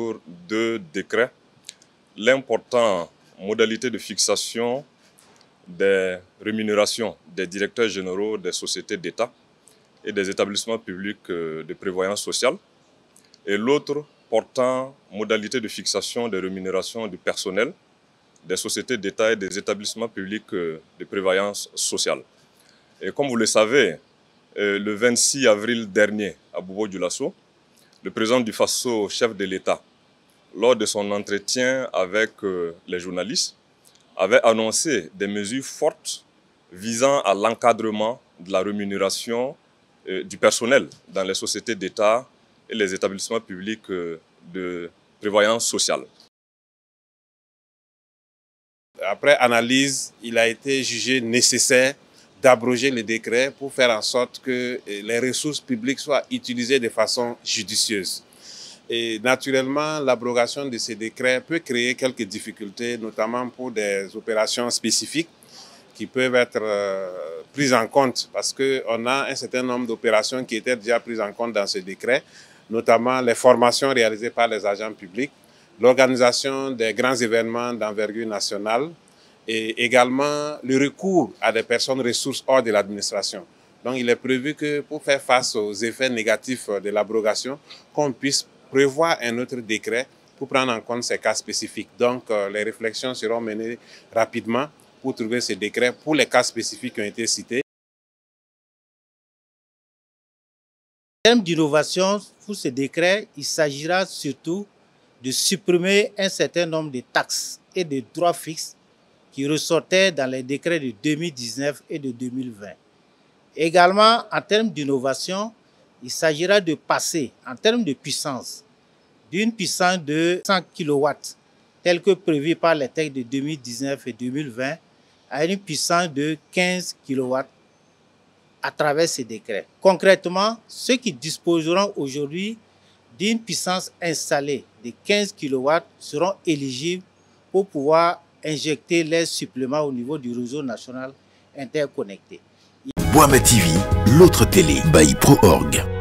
sur deux décrets. L'un portant modalité de fixation des rémunérations des directeurs généraux des sociétés d'État et des établissements publics de prévoyance sociale, et l'autre portant modalité de fixation des rémunérations du personnel des sociétés d'État et des établissements publics de prévoyance sociale. Et comme vous le savez, le 26 avril dernier, à Bobo-Dioulasso, le président du Faso, chef de l'État, lors de son entretien avec les journalistes, avait annoncé des mesures fortes visant à l'encadrement de la rémunération du personnel dans les sociétés d'État et les établissements publics de prévoyance sociale. Après analyse, il a été jugé nécessaire d'abroger le décret pour faire en sorte que les ressources publiques soient utilisées de façon judicieuse. Et naturellement, l'abrogation de ces décrets peut créer quelques difficultés, notamment pour des opérations spécifiques qui peuvent être prises en compte, parce qu'on a un certain nombre d'opérations qui étaient déjà prises en compte dans ce décret, notamment les formations réalisées par les agents publics, l'organisation des grands événements d'envergure nationale et également le recours à des personnes ressources hors de l'administration. Donc il est prévu que pour faire face aux effets négatifs de l'abrogation, qu'on puisse prévoir un autre décret pour prendre en compte ces cas spécifiques. Donc les réflexions seront menées rapidement pour trouver ce décret pour les cas spécifiques qui ont été cités. En termes d'innovation, pour ce décret, il s'agira surtout de supprimer un certain nombre de taxes et de droits fixes qui ressortaient dans les décrets de 2019 et de 2020. Également, en termes d'innovation, il s'agira de passer, en termes de puissance, d'une puissance de 100 kW, telle que prévue par les textes de 2019 et 2020, à une puissance de 15 kW à travers ces décrets. Concrètement, ceux qui disposeront aujourd'hui d'une puissance installée de 15 kW seront éligibles pour pouvoir injecter les suppléments au niveau du réseau national interconnecté. Boama TV, l'autre télé by Pro Org.